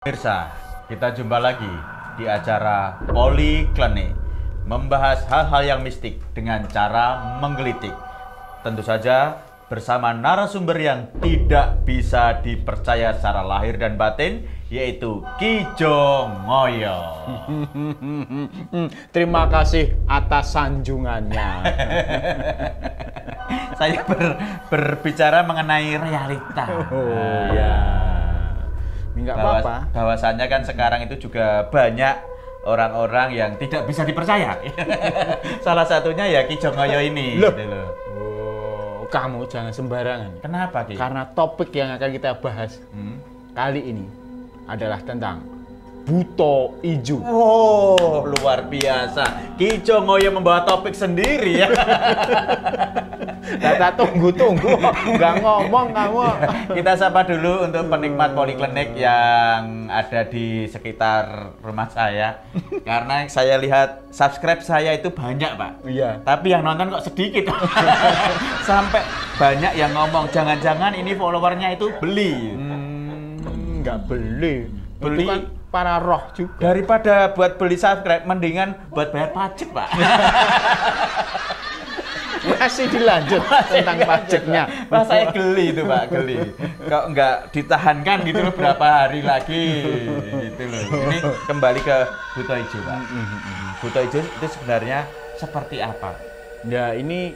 Pemirsa, kita jumpa lagi di acara Poliklinik, membahas hal-hal yang mistik dengan cara menggelitik. Tentu saja bersama narasumber yang tidak bisa dipercaya secara lahir dan batin, yaitu Ki Jongoyo. Terima kasih atas sanjungannya. Saya berbicara mengenai realita. Oh ya. Enggak apa-apa. Bahwasannya kan sekarang itu juga banyak orang-orang yang tidak bisa dipercaya. Salah satunya ya Ki Jongoyo ini. Loh. Gitu loh. Oh, kamu jangan sembarangan. Kenapa Ki? Karena topik yang akan kita bahas kali ini adalah tentang buto ijo. Wow, luar biasa. Ki Jongoyo membawa topik sendiri ya. Tata tunggu, nggak ngomong kamu. Kita sapa dulu untuk penikmat Poliklinik yang ada di sekitar rumah saya. Karena saya lihat subscribe saya itu banyak, Pak. Iya. Tapi yang nonton kok sedikit. Sampai banyak yang ngomong, jangan-jangan ini followernya itu beli. Nggak beli. Beli. Itu kan para roh juga. Daripada buat beli subscribe, mendingan buat bayar pajak, Pak. Masih dilanjut tentang pajaknya. Wah, saya geli itu Pak, geli. Kok nggak ditahankan gitu loh berapa hari lagi gitu loh. Ini kembali ke buto ijo Pak. Buto ijo itu sebenarnya seperti apa? Ya ini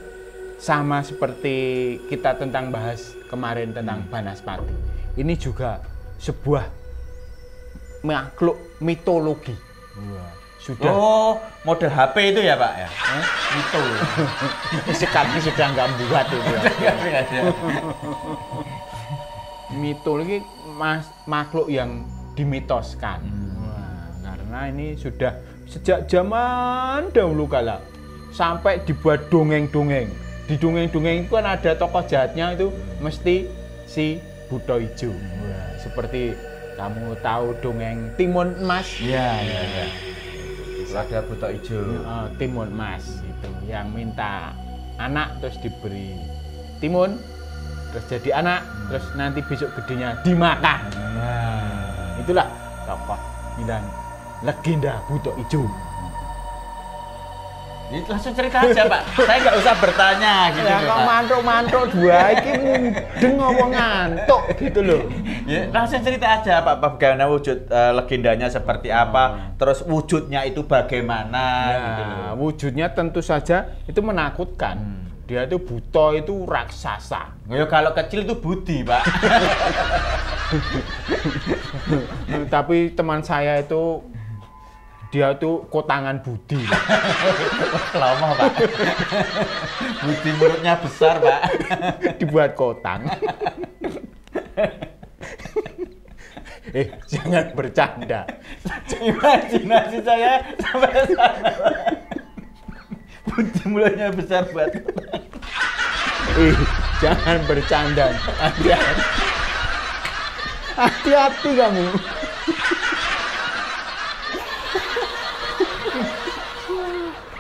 sama seperti kita tentang bahas kemarin tentang Banaspati. Ini juga sebuah makhluk mitologi. Wah. Sudah. Oh, model HP itu ya Pak ya? Itu. Sekarang sudah nggak buat itu. Mitologi makhluk yang dimitoskan. Wah, karena ini sudah sejak zaman dahulu kala sampai dibuat dongeng-dongeng. Di dongeng-dongeng itu kan ada tokoh jahatnya itu mesti si buto ijo. Wah, seperti kamu tahu dongeng Timun Emas? Iya. Ada buto ijo. Timun Mas itu yang minta anak terus diberi timun terus jadi anak terus nanti besok gedenya dimakan. Itulah tokoh dan legenda buto ijo. Ini langsung cerita aja Pak. Saya nggak usah bertanya gitu. Ya kok mantuk-mantuk dua iki mudeng ngomong ngantuk gitu loh. Ya, langsung cerita aja Pak, bagaimana wujud legendanya seperti apa, terus wujudnya itu bagaimana gitu loh. Wujudnya tentu saja itu menakutkan. Dia itu buto itu raksasa. Ya kalau kecil itu budi Pak. Tapi teman saya itu dia tuh kotangan budi. Lama Pak. Budi mulutnya besar Pak. Dibuat kotang. Jangan bercanda. Imajinasi saya sampai sana. Budi mulutnya besar Pak. Jangan bercanda. Hati-hati kamu.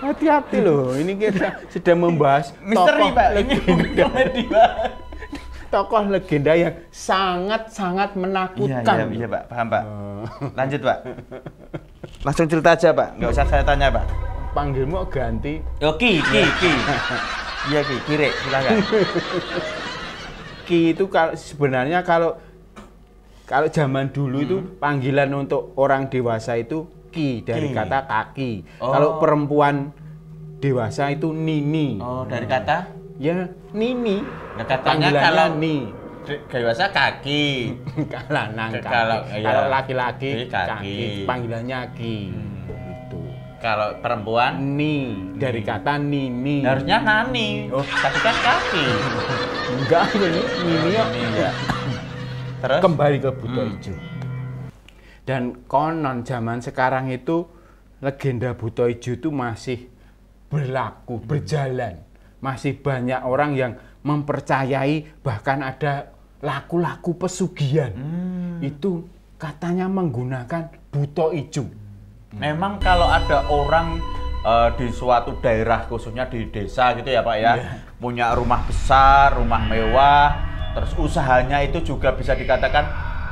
Hati-hati loh, ini kita sedang membahas misteri Pak, legenda. komedi Pak. Tokoh legenda yang sangat-sangat menakutkan. Iya Pak, paham Pak. Lanjut Pak. Langsung cerita aja Pak, nggak usah saya tanya Pak. Panggilmu ganti. Yo Ki. Iya Ki, Kire, silakan. Ki itu sebenarnya kalau zaman dulu itu panggilan untuk orang dewasa itu Ki dari kata kaki. Kalau perempuan dewasa itu Nini. Oh, dari kata? Ya, Nini. Nah, katanya kalau Ni. dewasa kaki. Kalau laki-laki kaki. Panggilannya Ki. Itu. Kalau perempuan Ni dari kata Nini. Harusnya Nani. Oh, tapi kan kaki. Enggak, ini Nini ya. Terus kembali ke buto ijo. Dan konon zaman sekarang itu legenda buto ijo itu masih berlaku, berjalan. Masih banyak orang yang mempercayai, bahkan ada laku-laku pesugihan. Itu katanya menggunakan buto ijo. Memang kalau ada orang di suatu daerah, khususnya di desa gitu ya Pak ya, punya rumah besar, rumah mewah, terus usahanya itu juga bisa dikatakan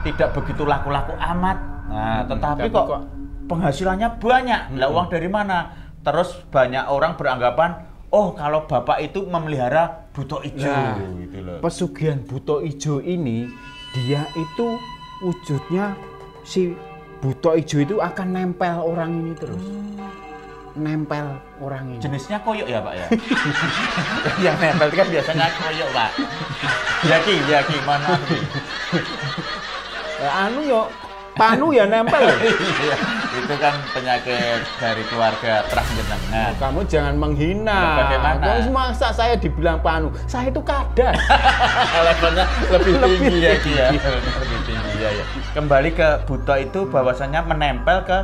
tidak begitu laku-laku amat. Nah, tetapi Tapi kok kok penghasilannya banyak. Lah uang dari mana? Terus banyak orang beranggapan, oh kalau bapak itu memelihara buto ijo Nah, gitu loh. pesugihan buto ijo ini dia itu wujudnya si buto ijo itu akan nempel orang ini terus. Nempel orang ini. Jenisnya koyok ya, Pak ya? Yang nempel kan biasanya koyok, Pak. Yaki, mana? Anu yo panu ya nempel. Iya, itu kan penyakit dari keluarga terah jenengan. Kamu jangan menghina. Nah, bagaimana? Kok masa saya dibilang panu? Saya itu kadas. Levelnya lebih tinggi ya, Ki, ya. Lebih tinggi ya. Kembali ke buto itu bahwasannya menempel ke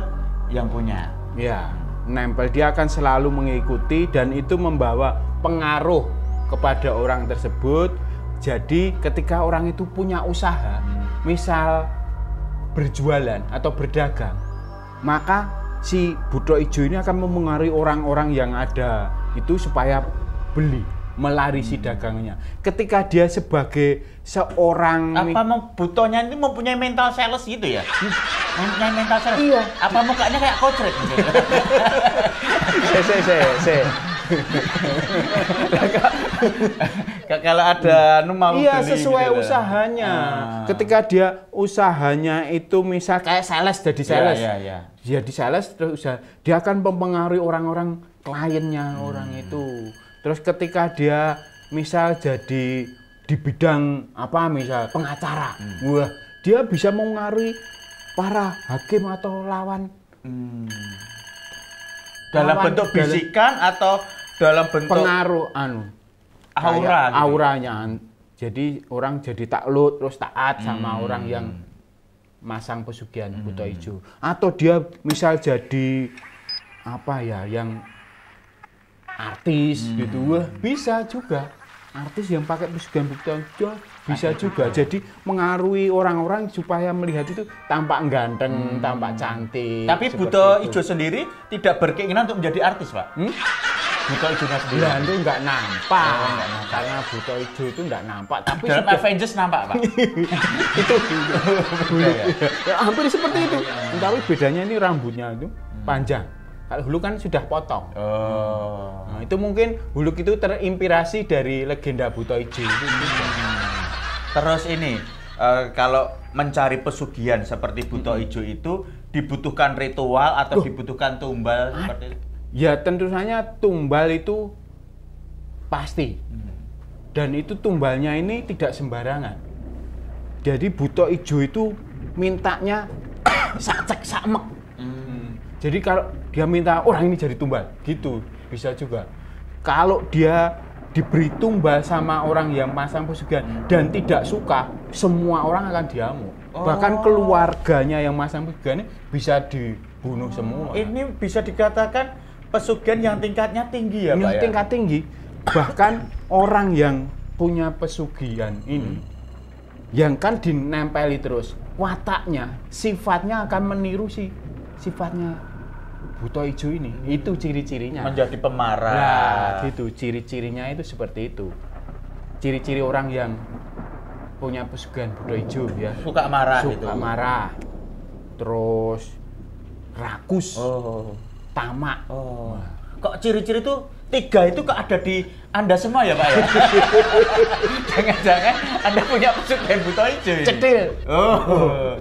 yang punya. Ya, nempel dia akan selalu mengikuti dan itu membawa pengaruh kepada orang tersebut. Jadi ketika orang itu punya usaha, misal berjualan atau berdagang, maka si buto ijo ini akan mempengaruhi orang-orang yang ada itu supaya beli, melarisi dagangnya. Ketika dia sebagai seorang Apa mau butonya ini mempunyai mental sales gitu ya? Mempunyai mental sales? Iya. Apa mukanya kayak kocret gitu? Kalau ada mau iya, beli sesuai gitu. usahanya. Ketika dia usahanya itu misal kayak sales, jadi sales. Iya. Jadi sales terus dia akan mempengaruhi orang-orang kliennya orang itu. Terus ketika dia misal jadi di bidang apa misal pengacara, wah dia bisa mengaruhi para hakim atau lawan. Dalam Lawan bentuk dalam- bisikan atau dalam bentuk Pengaruh aura kayak gitu. auranya. Jadi orang jadi takluk terus taat sama orang yang masang pesugihan buto ijo. Atau dia misal jadi apa ya yang artis gitu, wah bisa juga. Artis yang pakai pesugihan buto ijo bisa juga. Jadi mengaruhi orang-orang supaya melihat itu tampak ganteng, tampak cantik. Tapi seperti buto itu. ijo sendiri tidak berkeinginan untuk menjadi artis, Pak. Buto ijonya sendiri. Lah itu nggak nampak, karena buto ijo itu nggak nampak. Tapi Dalam sudah- Avengers nampak, Pak. itu ya. ya, hampir seperti itu. Tapi bedanya ini rambutnya itu panjang. Kalau Huluk kan sudah potong. Oh. Nah, itu mungkin Huluk itu terinspirasi dari legenda buto ijo itu. Terus ini kalau mencari pesugihan seperti buto ijo itu dibutuhkan ritual atau dibutuhkan tumbal seperti itu? Ya tentu saja tumbal itu pasti. Dan itu tumbalnya ini tidak sembarangan. Jadi buto ijo itu mintanya sak samek. Jadi kalau dia minta orang ini jadi tumbal, gitu bisa juga. Kalau dia diberi tumbal sama orang yang pasang pesugihan dan tidak suka, semua orang akan diamuk. Bahkan keluarganya yang pasang pesugihan ini bisa dibunuh semua. Ini bisa dikatakan pesugihan yang tingkatnya tinggi ya, Ini Pak ya? tingkat tinggi. Bahkan orang yang punya pesugihan ini, yang kan dinempeli terus, wataknya, sifatnya akan meniru sifatnya buto ijo ini. Itu ciri-cirinya. Menjadi pemarah. Nah, gitu. Ciri-cirinya itu seperti itu. Ciri-ciri orang yang punya pesugihan buto ijo ya. Suka marah Suka gitu. marah. Terus rakus, tamak. Oh. Kok ciri-ciri itu 3 itu kok ada di Anda semua ya, Pak ya? Jangan-jangan Anda punya pesugihan buto ijo ini? Cetil. Oh.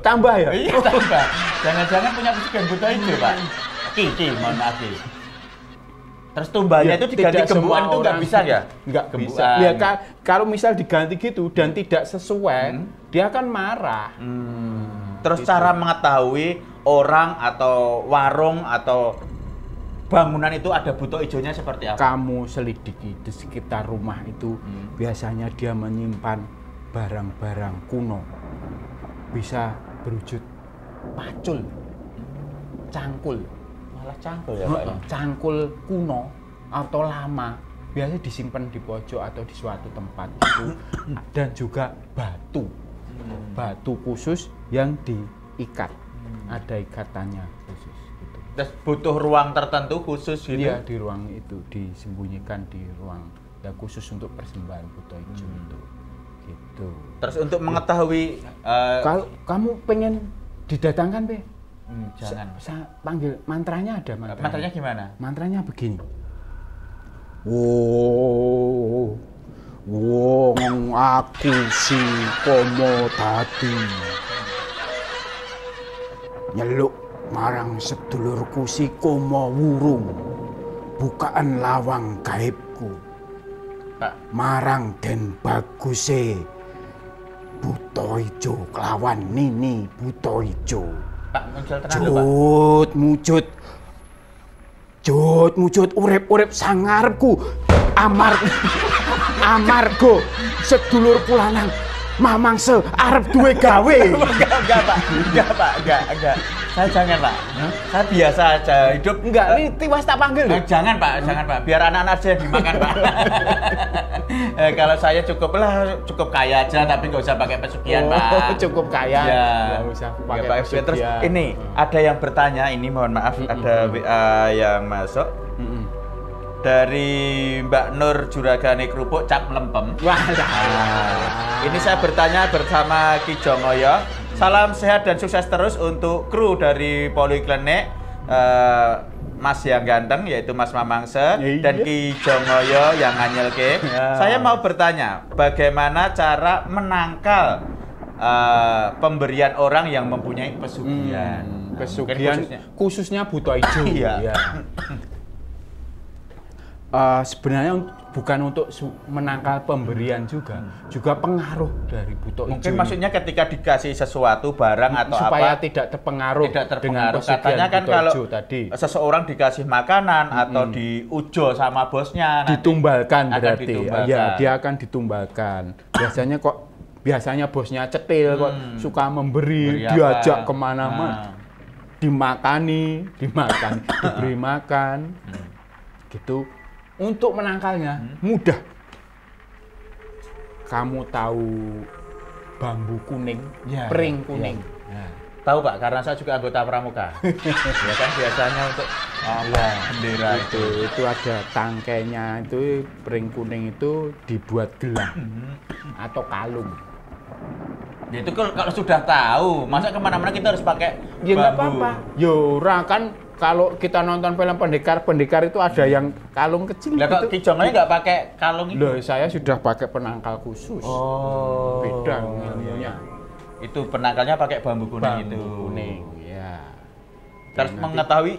Tambah ya? Iya, tambah. Jangan-jangan punya pesugihan buto ijo, Pak. Ki, mohon maaf, Ki. Terus tumbalnya itu diganti tidak gembuan semua itu nggak orang- bisa ya? Nggak Gembuan. bisa. Ya kalau misal diganti gitu dan tidak sesuai, dia akan marah. Terus cara mengetahui orang atau warung atau bangunan itu ada buto ijonya seperti apa? Kamu selidiki di sekitar rumah itu biasanya dia menyimpan barang-barang kuno. Bisa berwujud pacul, cangkul. Malah cangkul ya, Pak ya? Cangkul kuno atau lama biasanya disimpan di pojok atau di suatu tempat itu. Dan juga batu khusus yang diikat, ada ikatannya khusus gitu. Terus butuh ruang tertentu khusus gitu? Iya, di ruang itu disembunyikan di ruang yang khusus untuk persembahan buto ijo itu gitu. Terus untuk mengetahui Kalau kamu pengen didatangkan, Be, Jangan. Panggil mantranya ada mantranya. Mantranya gimana? Mantranya begini. Wong aku si komo dadi nyeluk marang sedulurku si komo wurung bukaan lawang gaibku Pak. marang Den Baguse Buto Ijo kelawan Nini Buto Ijo. Pak, muncul tenang lho, Pak. Mujud urip-urip sangarepku amargo sedulur pulanang mamangse arep duwe gawe. Enggak, Pak. Enggak. Saya jangan, Pak. Saya biasa aja hidup. Enggak, ini tiwas tak panggil loh. Jangan, Pak. Biar anak-anak aja yang dimakan, Pak. Kalau saya cukup kaya aja, tapi nggak usah pakai pesugihan, Pak. Cukup kaya. Ya. Nggak usah pakai Ya, Pak. pesugihan. Terus ini ada yang bertanya, ini mohon maaf, ada WA yang masuk. Dari Mbak Nur Juragane Krupuk Cap Melempem. Wah, Ini saya bertanya bersama Ki Jongoyo. Salam sehat dan sukses terus untuk kru dari Poliklinik Mas yang ganteng yaitu Mas Mamangse dan Ki Jongoyo yang nganyelke. Saya mau bertanya, bagaimana cara menangkal pemberian orang yang mempunyai pesugihan? Pesugihan khususnya Buto Ijo. Iya. Sebenarnya bukan untuk menangkal pemberian juga pengaruh dari Buto Ijo. Mungkin maksudnya ketika dikasih sesuatu barang atau supaya apa tidak terpengaruh dengan katanya kan Buto kalau Ijo tadi. seseorang dikasih makanan atau diujo sama bosnya Ditumbalkan berarti. ditumbalkan. Ya, dia akan ditumbalkan. Biasanya bosnya cetil kok suka memberi, Beri diajak apa? kemana-mana. Dimakani, diberi makan. Gitu. Untuk menangkalnya mudah. Kamu tahu bambu kuning, Ya, pring kuning. Ya. Tahu Pak, karena saya juga anggota pramuka. Ya kan biasanya untuk bendera Itu ada tangkainya, itu pring kuning itu dibuat gelang atau kalung. Ya itu kalau sudah tahu, masa kemana-mana kita harus pakai Ya nggak bambu? apa-apa. Yora kan kalau kita nonton film pendekar itu ada yang kalung kecil. Lah kok Ki Jongoyo nggak pakai kalung itu? Loh, saya sudah pakai penangkal khusus. Oh. Beda ilmunya. Itu penangkalnya pakai bambu kuning itu. Kuning, ya. Terus mengetahui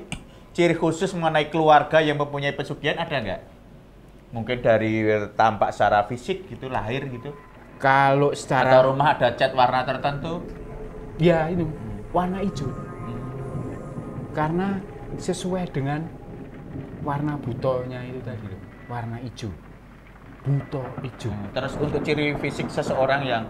ciri khusus mengenai keluarga yang mempunyai pesugihan ada nggak? Mungkin dari tampak secara fisik gitu, lahir gitu. Kalau secara Atau rumah ada cat warna tertentu? ya itu warna hijau. Karena sesuai dengan warna butonya itu tadi loh, warna hijau. Buto hijau. Terus untuk ciri fisik seseorang yang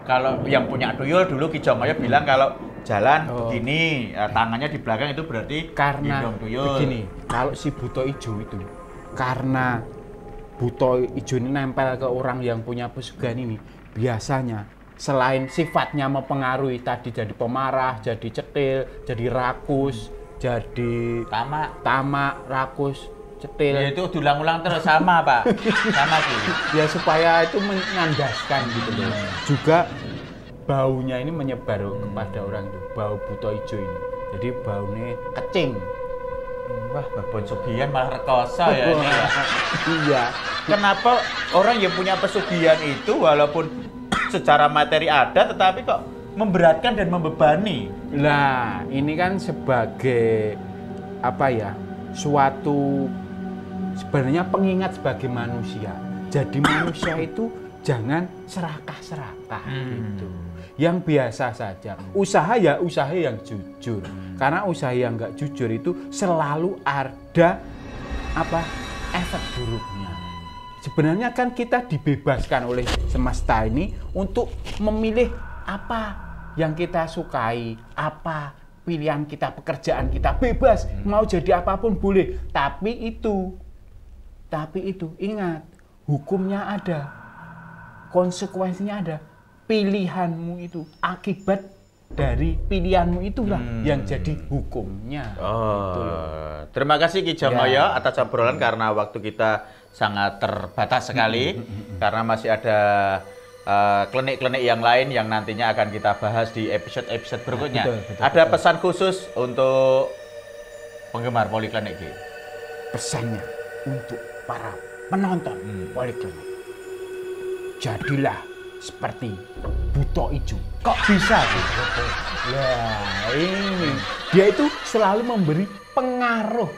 kalau yang punya tuyul dulu Ki Jongoyo bilang kalau jalan begini, tangannya di belakang itu berarti Karena gendong tuyul. begini, kalau si buto hijau itu karena buto hijau ini nempel ke orang yang punya pesugihan ini, biasanya selain sifatnya mempengaruhi tadi jadi pemarah, jadi cetil, jadi rakus, jadi tamak, rakus, cetil. Ya itu diulang-ulang terus sama Pak, sama Ki. Ya supaya itu menandaskan gitu loh. Juga baunya ini menyebar kepada orang itu, bau buto hijau ini. Jadi baunya kecing. Wah, babon sugihan malah rekoso ya ini. Iya. Kenapa orang yang punya pesugihan itu walaupun secara materi ada tetapi kok memberatkan dan membebani? Nah, ini kan sebagai apa ya? Suatu sebenarnya pengingat sebagai manusia. Jadi manusia itu jangan serakah-serakah gitu. Yang biasa saja. Usaha ya usaha yang jujur. Karena usaha yang nggak jujur itu selalu ada apa? Efek buruknya. Sebenarnya kan kita dibebaskan oleh semesta ini untuk memilih apa yang kita sukai, apa pilihan kita, pekerjaan kita, bebas, mau jadi apapun boleh. Tapi itu ingat, hukumnya ada, konsekuensinya ada, pilihanmu itu, akibat dari pilihanmu itulah yang jadi hukumnya. Gitu loh. Terima kasih Ki Jongoyo atas obrolan karena waktu kita sangat terbatas sekali karena masih ada klinik-klinik yang lain yang nantinya akan kita bahas di episode-episode berikutnya. Betul, Ada pesan khusus untuk penggemar Poliklinik Ki? Pesannya untuk para penonton Poliklinik. Jadilah seperti buto ijo. Kok bisa? Nah, ini dia itu selalu memberi pengaruh.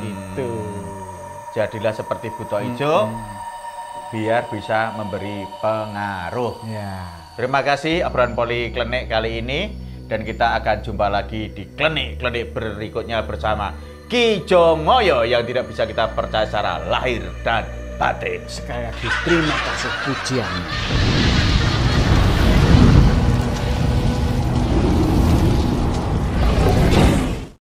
Gitu. Jadilah seperti buto ijo biar bisa memberi pengaruh. Ya. Terima kasih obrolan Poliklinik kali ini, dan kita akan jumpa lagi di klinik-klinik berikutnya bersama Ki Jomoyo yang tidak bisa kita percaya secara lahir dan batin. Sekali lagi terima kasih pujiannya.